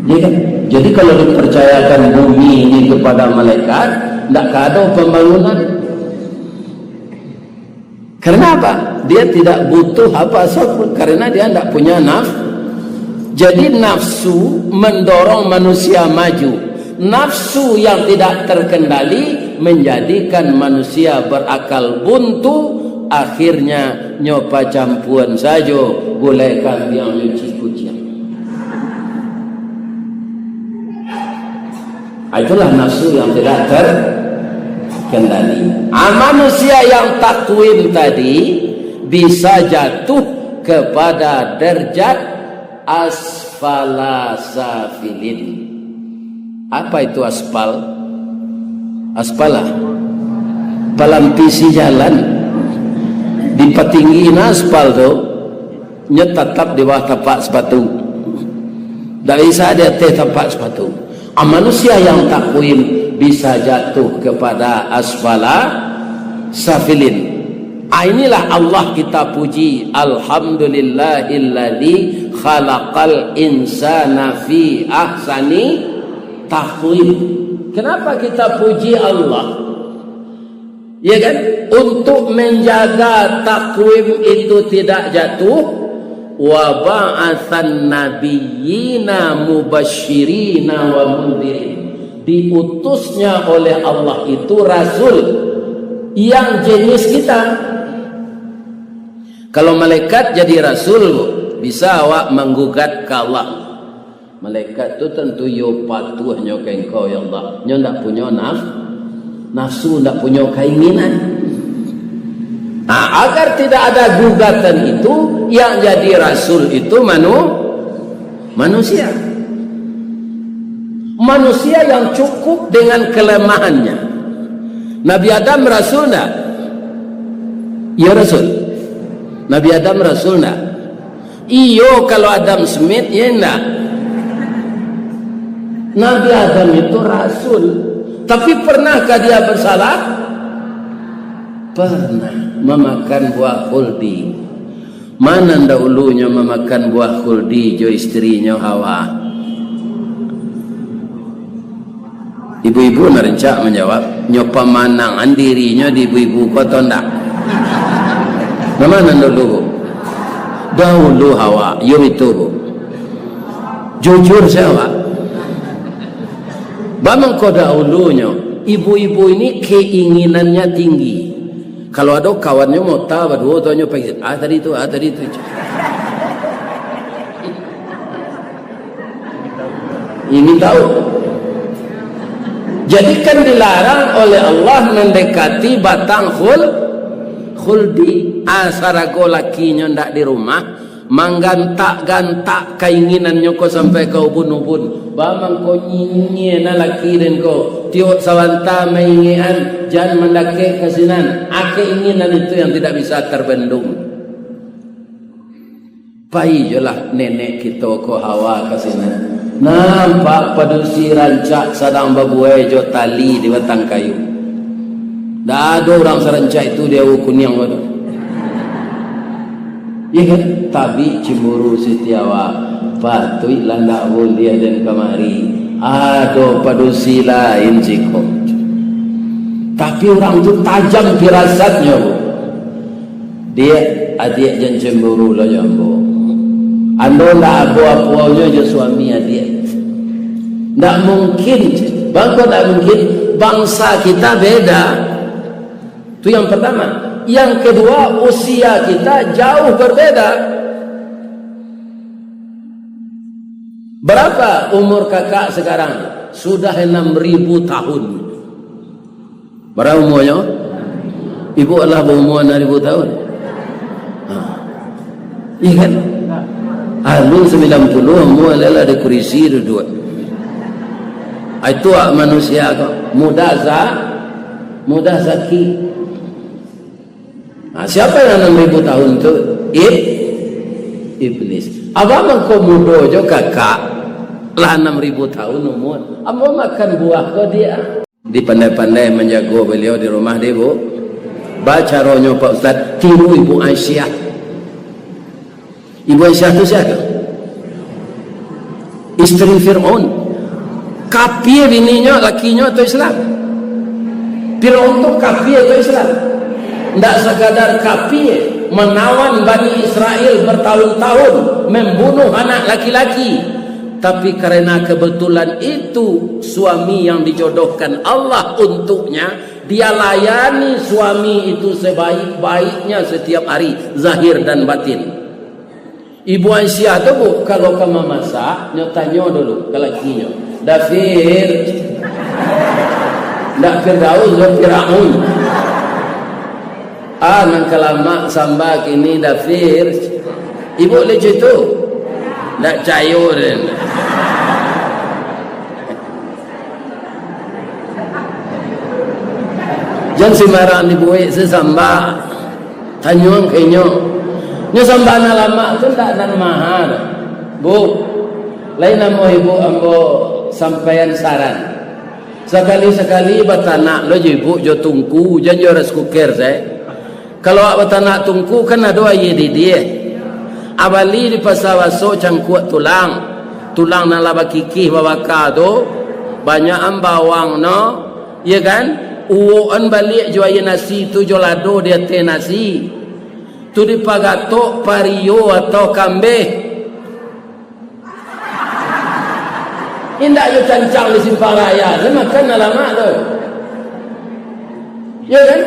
Ya kan? Jadi kalau dipercayakan bumi ini kepada malaikat, tidak ada pembangunan. Karena apa? Dia tidak butuh apa-apa, karena dia tidak punya nafsu. Jadi nafsu mendorong manusia maju. Nafsu yang tidak terkendali menjadikan manusia berakal buntu. Akhirnya nyoba campuan saja bolehkan yang nyuci kucing. Itulah nafsu yang tidak terkendali. Manusia yang takwim tadi bisa jatuh kepada derajat asfala safilin. Apa itu aspal? Aspalah palampisi jalan di petinggiin aspal tuh nyetatap di bawah tapak sepatu. Tak bisa dia tapak sepatu. Manusia yang takwim bisa jatuh kepada asfala safilin. Inilah Allah kita puji. Alhamdulillahilladzi khalaqal insana fi ahsani takwim. Kenapa kita puji Allah? Ya kan? Untuk menjaga takwim itu tidak jatuh. Wa ba'atsan nabiyyina mubasysyirina wa mundhirin. Diutusnya oleh Allah itu rasul yang jenis kita. Kalau malaikat jadi rasul, bisa awak menggugat ke Allah. Malaikat tu tentu yo patuhnya ke engkau ya Allah. Nyo ndak punya nafsu, ndak punya keinginan. Agar tidak ada gugatan itu, yang jadi rasul itu manusia. Manusia yang cukup dengan kelemahannya. Nabi Adam rasul enggak? Ya rasul. Nabi Adam rasul enggak? Iyo kalau Adam Smith ya enggak. Nabi Adam itu rasul. Tapi pernahkah dia bersalah? Pernah. Memakan buah khuldi. Mana dahulunya memakan buah khuldi jo istrinya Hawa? Ibu-ibu merencak menjawab, nyopa manangan dirinya di ibu-ibu kota ndak? Mana dulu? Dahulu Hawa, yo itu. Jujur siapa? Bamang kau dahulunya, ibu-ibu ini keinginannya tinggi. Kalau ada kawannya mau tahu, dua tuanya pergi. Tadi itu. Ini tahu. Jadi kan dilarang oleh Allah mendekati batang khuldi. Asarago lakinya ndak di rumah, manggantak keinginannya kau sampai kau ubun-ubun. Bamang kau nyinyi na laki dan kau tiok sawanta maingian jangan mendake kasinan. Keinginan itu yang tidak bisa terbendung. Pai jelah nenek kita ko Hawa kasinan. Nampak padusi rancak sadang babuai jo tali di batang kayu. Dah ada orang serancak itu dia kunyang bodoh. Ya kan? Tapi cemburu setiawa. Patui landa boleh dan kamari. Ada padusi lain ciko. Tapi orang itu tajam firasatnya. Dia adik yang cemburu lah jambo. Anda tak apa-apanya je suami adik. Tak mungkin. Bangsa tak mungkin. Bangsa kita beda. Itu yang pertama. Yang kedua, usia kita jauh berbeda. Berapa umur kakak sekarang? Sudah 6.000 tahun. Berapa umurnya? Ibu adalah berumur 6.000 tahun. Iya kan? Alun 90 umur adalah di kursi duduk. Itu manusia muda zaki. Siapa yang 6.000 tahun itu? Iblis. Abang kau muda jo kakak lah 6.000 tahun umur. Abang makan buah kau dia. Dipandai-pandai menjaga beliau di rumah dia bu. Baca rohnya Pak Ustaz. Tiru Ibu Aisyah. Ibu Aisyah itu siapa? isteri Fir'aun. Kafir bininya, lakinya atau Islam? Fir'aun tu kafir atau Islam? Tidak sekadar kafir, menawan Bani Israel bertahun-tahun, membunuh anak laki-laki. Tapi karena kebetulan itu suami yang dijodohkan Allah untuknya, dia layani suami itu sebaik-baiknya setiap hari, zahir dan batin. Ibu Aisyah tu bu, kalau kamu masak, tanya dulu ke lakinya, Dafir, ndak Firdaus atau Firaun? Nang kelamak sambak ini Dafir. Ibu lucu tu, ndak cayur. Jangan sembarang dibuat sesambak. Tanyuang kenyo. Nyo sambana lama tu tak dan mahal. Bu, lain nama ibu ambo sampaian saran. Sekali-sekali batanak lo ibu jo tungku, jangan jo ras kuker saya. Kalau batanak tungku kan ada aye di dia. Abali di pasawaso cangkuat tulang. Tulang na laba kikih bawa kado. Banyak am bawang no. Ya kan? Uoan balik jo aye nasi tu jo lado dia te nasi. Tu dipagatok pario atau kambeh. Indak yo cancang di simpang raya, makan lama tu. Ya kan?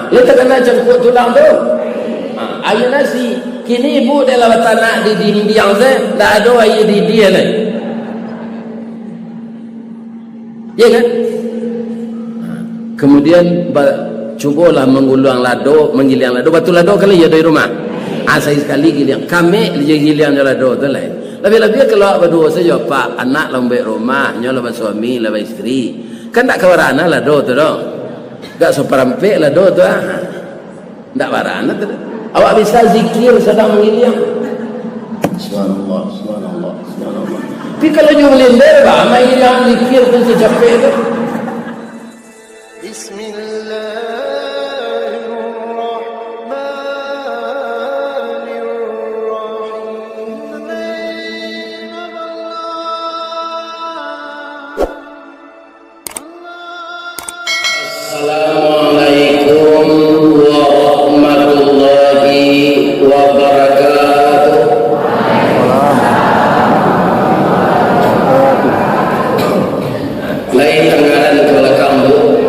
Dia tak kena cangkuk tulang tu. Air nasi. Kini ibu dalam tanah di dimbiang saya, tak ada air di dia ni. Ya kan? Kemudian cubalah mengulang lado, menggiliang lado. Batu lado kali ya dari rumah. Saya sekali giliang. Kami dia giliang lado tu lain. Lebih-lebih kalau berdua saja pak anak lembek rumah, nyolah suami, lah isteri. Kan tak kawarana lado tu dong. Gak seperampe lado tu ah. Tak warana tu. Awak bisa zikir sedang menggiliang. Subhanallah, subhanallah, subhanallah. Tapi kalau you melindar, bah, main giliang zikir tu secapek tu. Assalamualaikum warahmatullahi wabarakatuh. Lain tengaran ke belakang bu.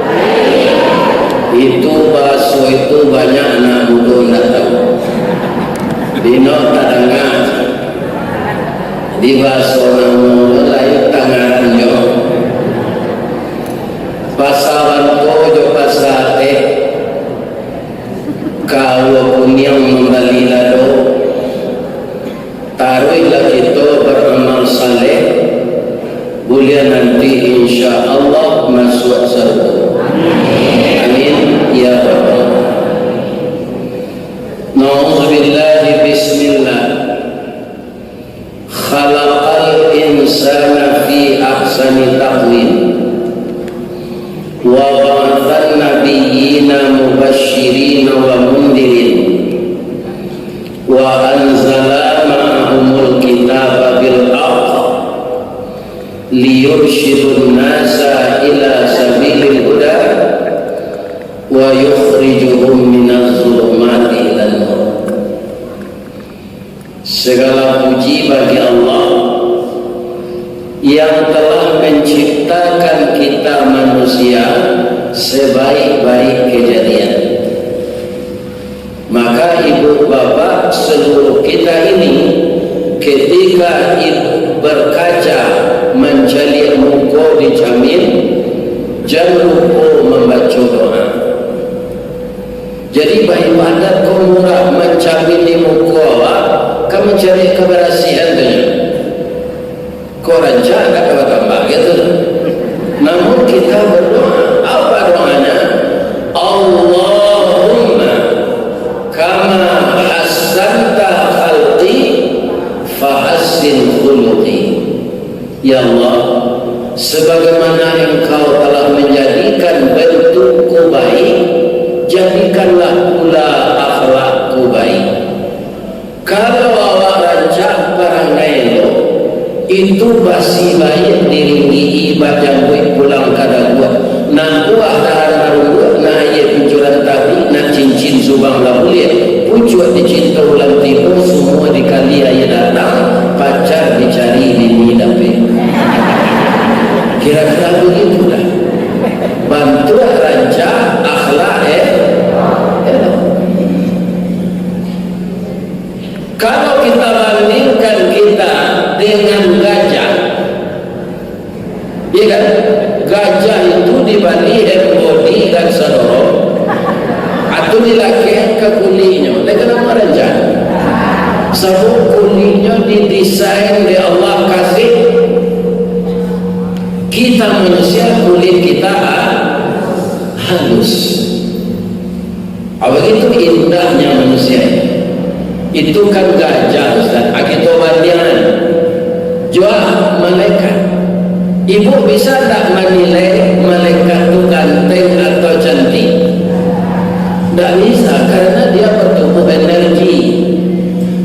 Itu bakso itu banyak anak muda tidak tahu. Dino tak dengar. Di bakso namun lain tengaran jo. Pasawan jo pasate kau punyang membali lado taruhlah kita beramal saleh boleh nanti insya Allah masuk surga. Amin ya rabbal. Nauzubillahi bismillah. Khalaqal insana fi ahsani taqwim. Wa ba'athan nabiyyina mubashshirina wa mundhirin wa anzala ma'ahumul kitaba bil haqq liyurshidun nasa ila sabilil huda wa yukhrijuhum minaz zulumati ilan nur. Segala puji bagi Allah yang telah menciptakan kita manusia sebaik-baik kejadian. Maka ibu bapa seluruh kita ini ketika ibu berkaca mencari muka di cermin, jangan lupa membaca doa. Jadi beribadat kau murah mencari di muka awak, kau mencari kebersihan tu. Kau rancang tak kau tambah gitu. Namun kita berdoa, apa doanya? Allahumma kama hasanta khalqi fahassin khuluqi. Ya Allah, sebagaimana engkau telah menjadikan bentukku baik, jadikanlah pula akhlakku baik. Kalau awak rancang perangai lo, itu basi baik diringgi baca buik pulang kada buat nak buah dahar marunggu nak ia pincuran tabi nak cincin subang labulir pucuk dicinta ulang tipu semua dikali ayah datang pacar dicari bini dape kira-kira begitu dah bantu rancang akhlak kalau kita bandingkan kita dengan gajah, ya kan? Gajah itu dibanding body dan sadoro, atau dilaki ke kulitnya. Lagi nama raja. Sebab kulitnya didesain oleh Allah kasih kita manusia kulit kita halus. Apa itu indahnya manusia ini? Itu kan gajah Ustaz. Kita bandingan jual malaikat. Ibu bisa tak menilai malaikat itu ganteng atau cantik? Tak bisa, karena dia bertubuh energi.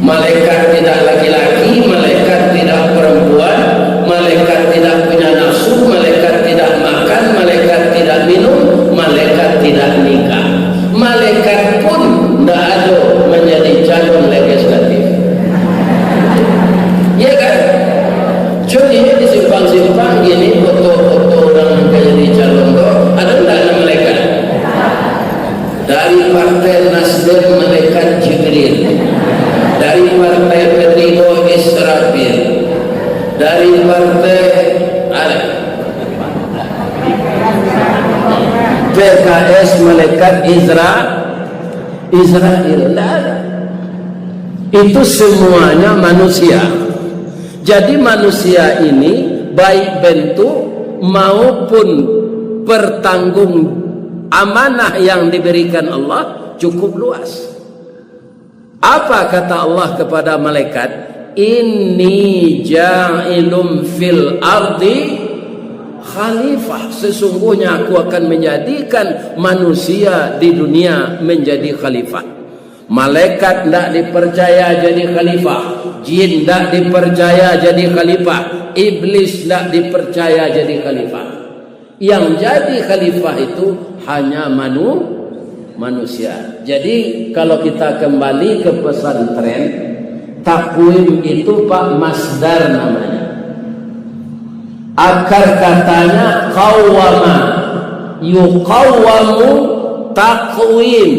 Malaikat tidak laki-laki, malaikat tidak perempuan, malaikat tidak punya nafsu, malaikat tidak makan, malaikat tidak minum, malaikat tidak nikah. Malaikat pun tidak ada menjadi calon legislatif. Ya kan? Jadi di simpang-simpang gini foto-foto orang menjadi calon itu ada tidak nama malaikat? Dari partai Nasdem malaikat Jibril, dari partai Perindo Israfil, dari partai PKS malaikat Israel. Tidak ada. Itu semuanya manusia. Jadi manusia ini baik bentuk maupun pertanggung amanah yang diberikan Allah cukup luas. Apa kata Allah kepada malaikat? Inni ja'ilum fil ardi khalifah. Sesungguhnya aku akan menjadikan manusia di dunia menjadi khalifah. Malaikat tidak dipercaya jadi khalifah, jin tidak dipercaya jadi khalifah, iblis tidak dipercaya jadi khalifah. Yang jadi khalifah itu hanya manusia. Jadi kalau kita kembali ke pesantren, takwim itu Pak masdar namanya. Akar katanya qawwama, yuqawwamu takwim.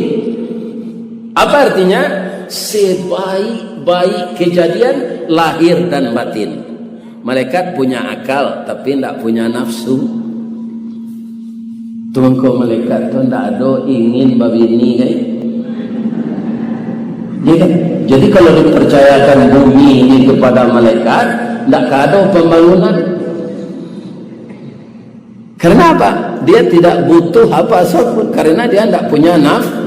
Apa artinya? Sebaik-baik kejadian lahir dan batin. Malaikat punya akal tapi tidak punya nafsu. Tunggu malaikat tu tidak ada ingin babini kan? Ya, jadi kalau dipercayakan bumi ini kepada malaikat, tidak ada pembangunan. Karena apa? Dia tidak butuh apa-apa pun karena dia tidak punya nafsu.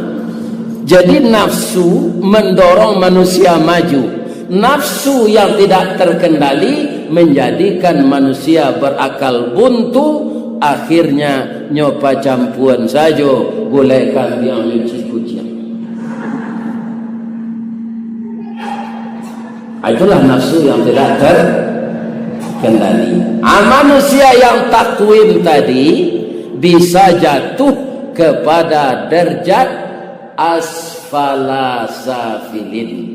Jadi nafsu mendorong manusia maju. Nafsu yang tidak terkendali menjadikan manusia berakal buntu. Akhirnya nyoba campuan saja golekan yang mencikucian. Itulah nafsu yang tidak terkendali. Manusia yang takwim tadi bisa jatuh kepada derajat asfala safilin.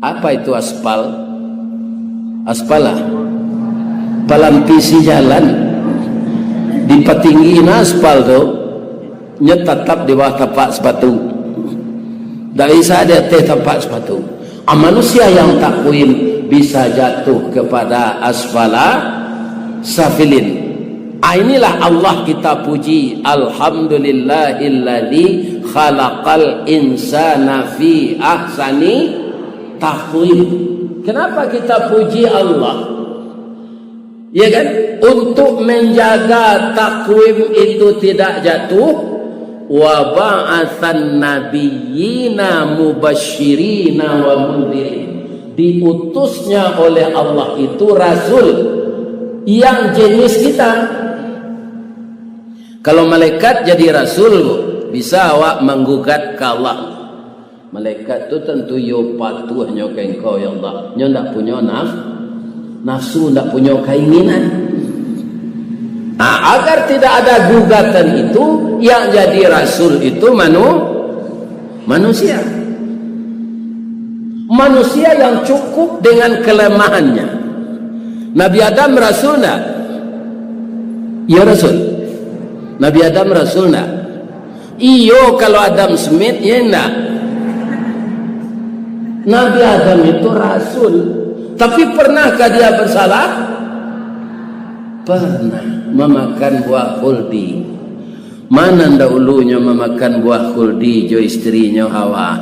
Apa itu aspal? Aspalah palampisi jalan dipatinggiin aspal tu nyetatap di bawah tapak sepatu. Tak bisa dia tapak sepatu. Manusia yang takwim bisa jatuh kepada asfala safilin. Inilah Allah kita puji. Alhamdulillahilladzi khalaqal insana fi ahsani taqwim. Kenapa kita puji Allah? Ya kan? Untuk menjaga takwim itu tidak jatuh. Wa ba'atsan nabiyyina mubasysyirina wa mundhirin. Diutusnya oleh Allah itu rasul yang jenis kita. Kalau malaikat jadi rasul, bisa awak menggugat ke Allah. Malaikat tu tentu yo patuh nyo ke engkau ya Allah. Nyo ndak punya nafsu, tidak punya keinginan. Nah, agar tidak ada gugatan itu, yang jadi rasul itu manusia. Manusia yang cukup dengan kelemahannya. Nabi Adam rasul enggak? Ya rasul. Nabi Adam rasul enggak? Iyo, kalau Adam Smith ya enggak. Nabi Adam itu rasul. Tapi pernahkah dia bersalah? Pernah. Memakan buah khuldi. Mana dahulunya memakan buah khuldi jo istrinya Hawa?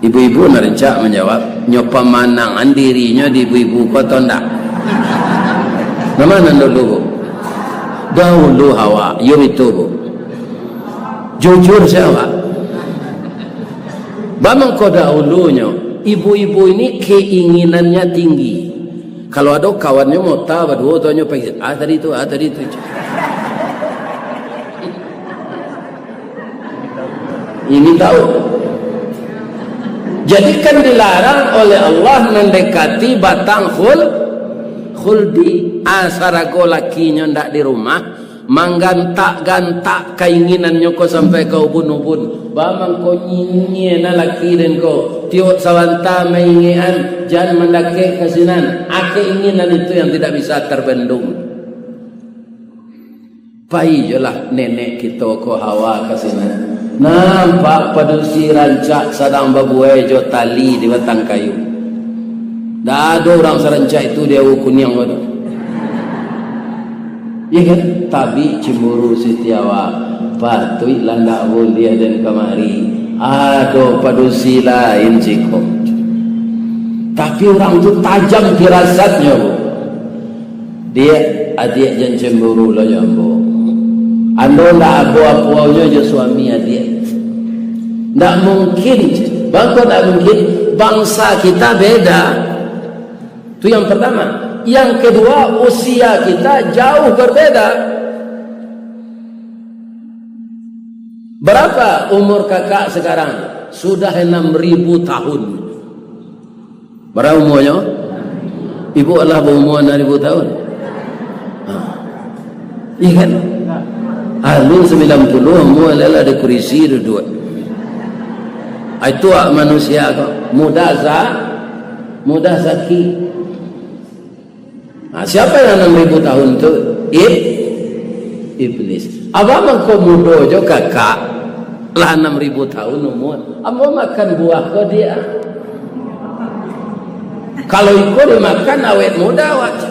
Ibu-ibu narencak menjawab, nyopa manangan dirinya di ibu-ibu kota ndak? Mana dulu? Dahulu Hawa, yo itu bu. Jujur siapa? Bamang kau dahulunya, ibu-ibu ini keinginannya tinggi. Kalau ada kawannya mau tahu, dua tahunnya pengen, tadi itu. Ini tahu. Jadi kan dilarang oleh Allah mendekati batang khuldi. Asarago lakinya ndak di rumah, manggantak-gantak keinginannya kau sampai kau bunuh-bunuh. Bamang kau nyinyena laki dan kau tiok sawanta maingian, jangan mendake kasinan. Keinginan itu yang tidak bisa terbendung. Pai jelah nenek kita ko Hawa kasinan. Nampak padusi rancak sedang babuai jo tali di batang kayu. Dah ada orang serancak itu dia kunyang ada. Ya kan? Tabi cemburu setiawa patui landa dia dan kemari. Ada padusi lain jiko. Tapi orang tu tajam firasatnya bu. Dia adik jan cemburu lah jambo. Ando ndak abu-abunya je suami adik. Ndak mungkin, bangko ndak mungkin. Bangsa kita beda. Itu yang pertama. Yang kedua, usia kita jauh berbeda. Berapa umur kakak sekarang? Sudah 6.000 tahun. Berapa umurnya? Ibu Allah berumur 6.000 tahun. Iya kan? Alun 90 umur adalah ada kurisi duduk. Itu manusia kok. Mudah zaki. Siapa yang 6.000 tahun itu? Iblis. Abang kau muda jo kakak lah 6.000 tahun umur. Abang makan buah kau dia. Kalau ikut dia makan awet muda wajib.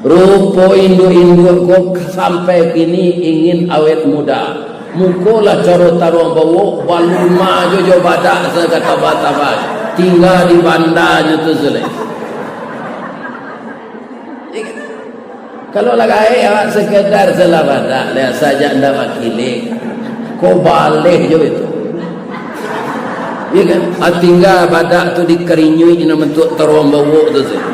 Rupo Indo kok sampai kini ingin awet muda. Mukolah caro taruh bawa baluma jojo badak segala batabat. Tinggal di bandanya tu selesai. Kalau lagi awak sekedar selabadak, lihat saja anda makili. Kau balik jo itu. Iya kan? Tinggal badak tu dikerinyui ini bentuk taruh bawa tu selesai.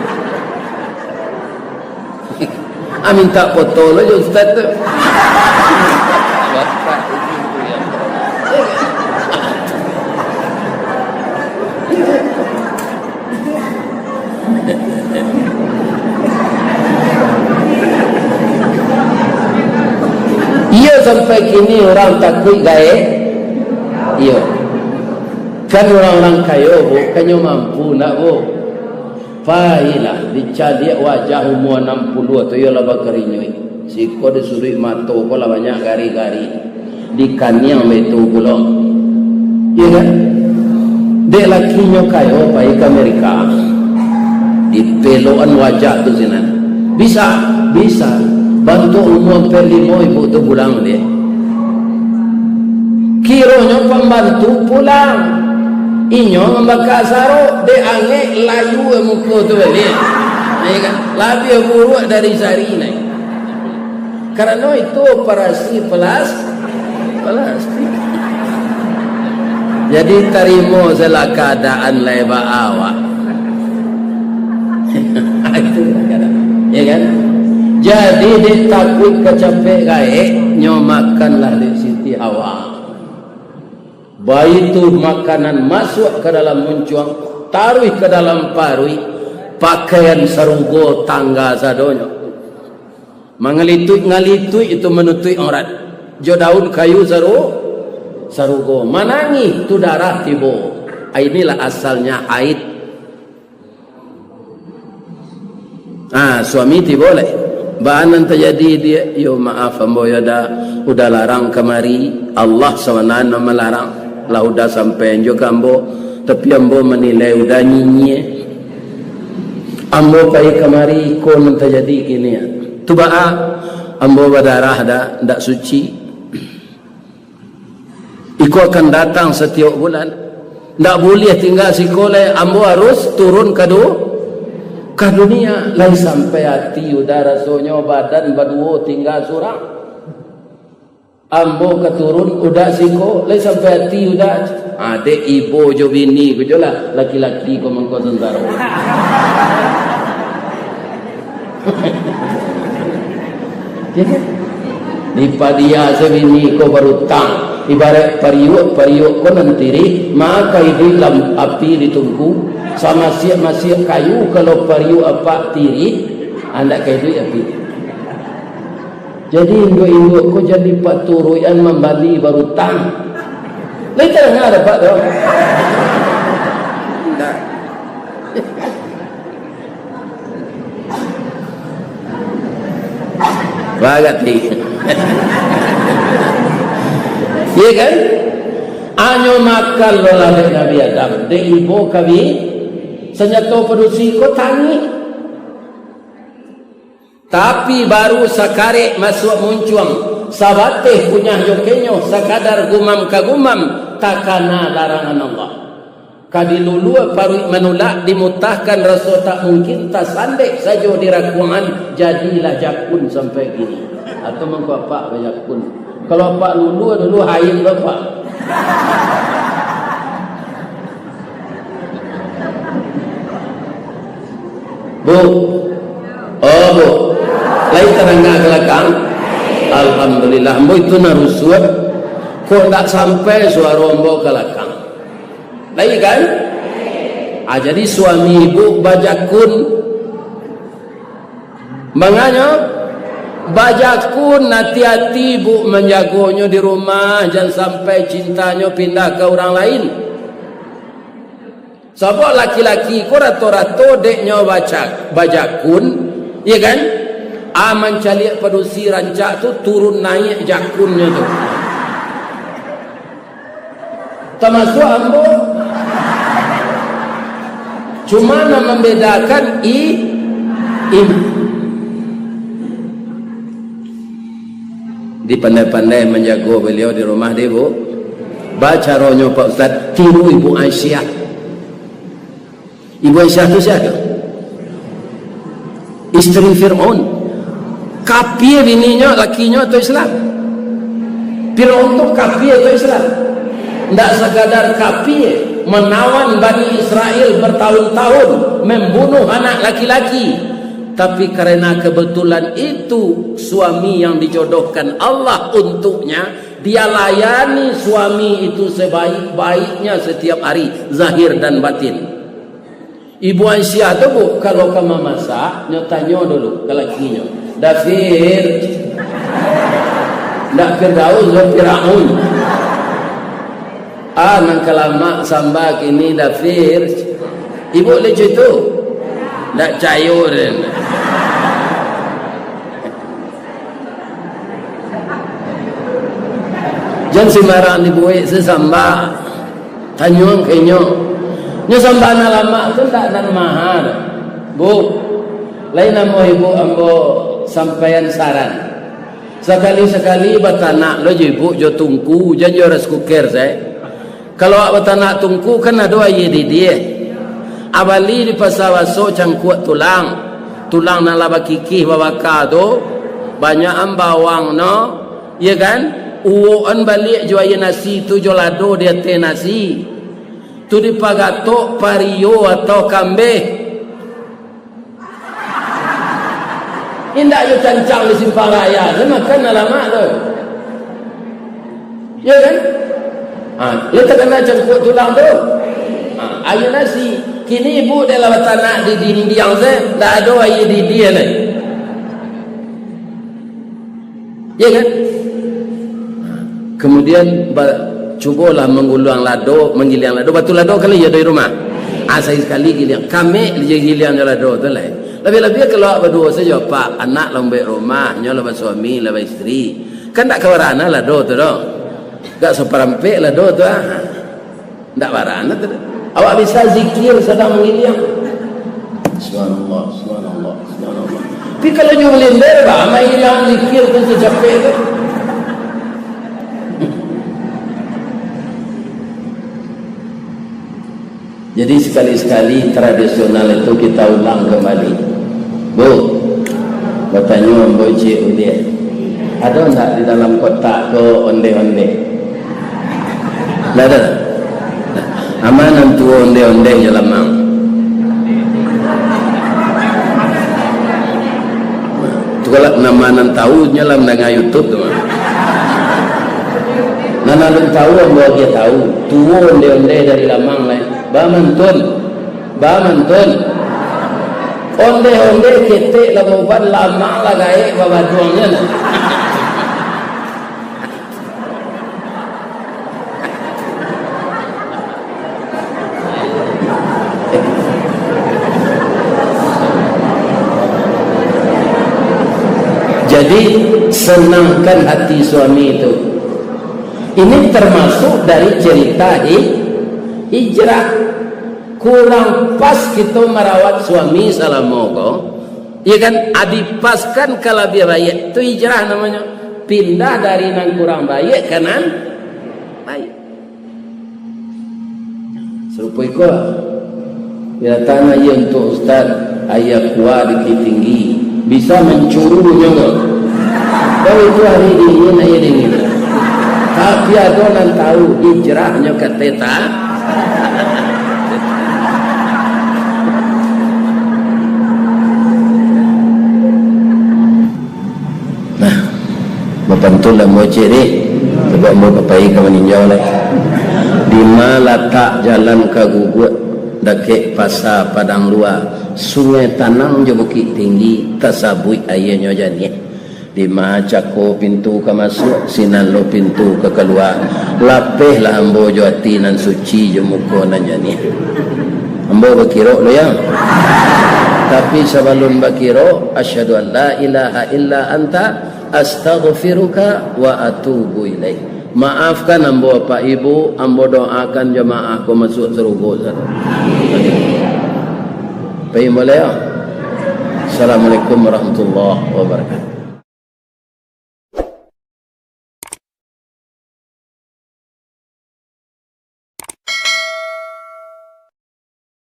Minta foto lo je ustaz tu. Iya sampai kini orang takut gaya. Iya. Kan orang-orang kaya bukannya mampu nak bu. Pailah dicari wajah umur 60 tu ialah bakarinya. Siko disuruh mato pula banyak gari-gari. Di kanyang betul pula. Iya kan? Dek lakinya kaya pai ke Amerika. Di peloan wajah tu sinan. Bisa. Bantu umur perlimo ibu tu pulang dia. Kiranya pembantu pulang. Inyo membakar saruk de angin layu muka tu balik. Kan? Lebih buruk dari sari ni. Karena itu operasi plastik. Jadi terima salah keadaan leba awak. Itu keadaan. Ya kan? Jadi ditakut kecapek gaek nyomakanlah di Siti Hawa. Bayi itu makanan masuk ke dalam muncuang taruh ke dalam parui pakaian sarugo tangga sadonyo mangalitui itu menutui orang jo daun kayu sarugo manangi tu darah tibo. Inilah asalnya haid. Suami ti boleh bahanan terjadi dia yo maaf ambo ya udah larang kemari Allah sawanana melarang lah udah sampai jo kambo tapi ambo menilai udah nyinyi ambo kai kemari kon terjadi gini ya tu ambo berdarah ndak suci iku akan datang setiap bulan ndak boleh tinggal sekolah ambo harus turun ke dunia lain sampai hati udara sonyo badan baduo tinggal surang ambo keturun udah siko lain sampai hati udah adek ibu jo bini ko lah laki-laki ko mangko sentaro di padia sebini ko berutang ibarat pariuk ko nantiri maka dalam api ditunggu sama siap kayu kalau pariu apa tiri anda kayu api jadi induk ko jadi paturuyan membali berutang lain terang ada pak dong bagat nih iya kan anyo makan lalai Nabi Adam de ibu kami senyato pedusi ko tangi tapi baru sakare masuk muncuang sabateh punya jokenyo sakadar gumam kagumam takana larangan Allah kadilulu paru menolak dimutahkan rasa tak mungkin tak sandek saja dirakuan jadilah jakun sampai gini atau mengko apa jakun kalau pak lulu dulu hain bapak Bu Bu lain terangga kelakang alhamdulillah ambo itu narusuat kok tak sampai suara ambo kelakang lain kan jadi suami ibu bajakun makanya bajakun hati-hati bu menjagonya di rumah jangan sampai cintanya pindah ke orang lain. Sebab laki-laki ko rato-rato deknya bajakun, ya kan? Aman caliak padusi rancak tu turun naik jakunnya tu. Termasuk ambo. Cuma membedakan di pandai-pandai menjaga beliau di rumah dia bu. Baca ronyo Pak Ustaz tiru Ibu Aisyah. Ibu Aisyah itu siapa? Istri Fir'aun. Kafir bininya, lakinya atau Islam? Fir'aun itu kafir atau Islam? Tidak sekadar kafir, menawan Bani Israel bertahun-tahun, membunuh anak laki-laki. Tapi karena kebetulan itu suami yang dijodohkan Allah untuknya, dia layani suami itu sebaik-baiknya setiap hari, zahir dan batin. Ibu Aisyah tu bu, kalau kamu masak, nyotanya dulu ke lakinya. Dafir, ndak Firdaus, Fir'aun. Nang kelamak sambak ini Dafir. Ibu lucu tu, ndak cayur. Jangan sembarang dibuat sesambak, tanyuang kenyo. Nya sambana lama tu tak dan mahal. Bu, lain nama ibu ambo sampaian saran. Sekali-sekali batanak lo ibu jo tungku jangan ras kuker saya. Kalau batanak tungku kan ada aye di dia. Abali di pasawaso cangkuat tulang na laba kikih babaka do banyak ambawang no, ya kan? Uon balik jo aye nasi tu jo lado dia te nasi. Tu dipagato pario atau kambe indak yo cancang di simpang raya makan lama tu ya kan letak kena cangkuk tulang tu ayo nasi Kini ibu dia lah tanah di dinding saya, tak ada air di dia ni. Ya kan? Kemudian cubalah mengulang lado, menggiliang lado. Batu lado kali ya dari rumah. Saya sekali giliang. Kami dia giliang lado tu lah. Lebih-lebih kalau berdua saja pak anak lambat rumah, nyolah suami, lambat isteri. Kan tak kawarana lado tu dong. Tak seperampek lado tu ah. Tak warana tu. Awak bisa zikir sedang menggiliang. Subhanallah, subhanallah, subhanallah. Tapi kalau nyu melimber, bah, mai hilang zikir tu secapek tu. Jadi sekali-sekali tradisional itu kita ulang kembali. Bu, bertanya Bu Cik Udia, ada tak di dalam kotak ke onde-onde? Ada. Amanan tu onde-onde je lamang. Tu kalau namanan tahu nyelam dengan YouTube tu mah. Nanalan tahu ambo dia tahu. Tu onde-onde dari lamang lain. Bamantun, onde ketik lah bukan lama lah gaya bawa juangnya lah. Jadi senangkan hati suami itu. Ini termasuk dari cerita hijrah. Kurang pas kita merawat suami salamogo, ya kan? Adipaskan kalau dia baik, itu hijrah namanya. Pindah dari nan kurang baik kanan baik. Serupa itu bila tanah ia untuk ustaz ayah kuat dikit tinggi bisa mencurunya enggak? Kalau itu hari dingin ayah dingin. Tapi ada yang tahu hijrahnya kata Betul lah mau ciri sebab mau kepai ke meninjau lah di letak jalan ke gugut dake pasar padang luar sungai tanang je bukit tinggi tasabui airnya jadi di cako pintu ke masuk sinan lo pintu ke keluar lapeh lah ambo jo hati nan suci je muka nan jadi ambo berkira lo yang tapi sebelum berkira asyhadu an la ilaha illa anta astaghfiruka wa atubu ilaik. Maafkan ambo apa ibu, ambo doakan jemaah ko masuk surga. Baik boleh ya. Assalamualaikum warahmatullahi wabarakatuh.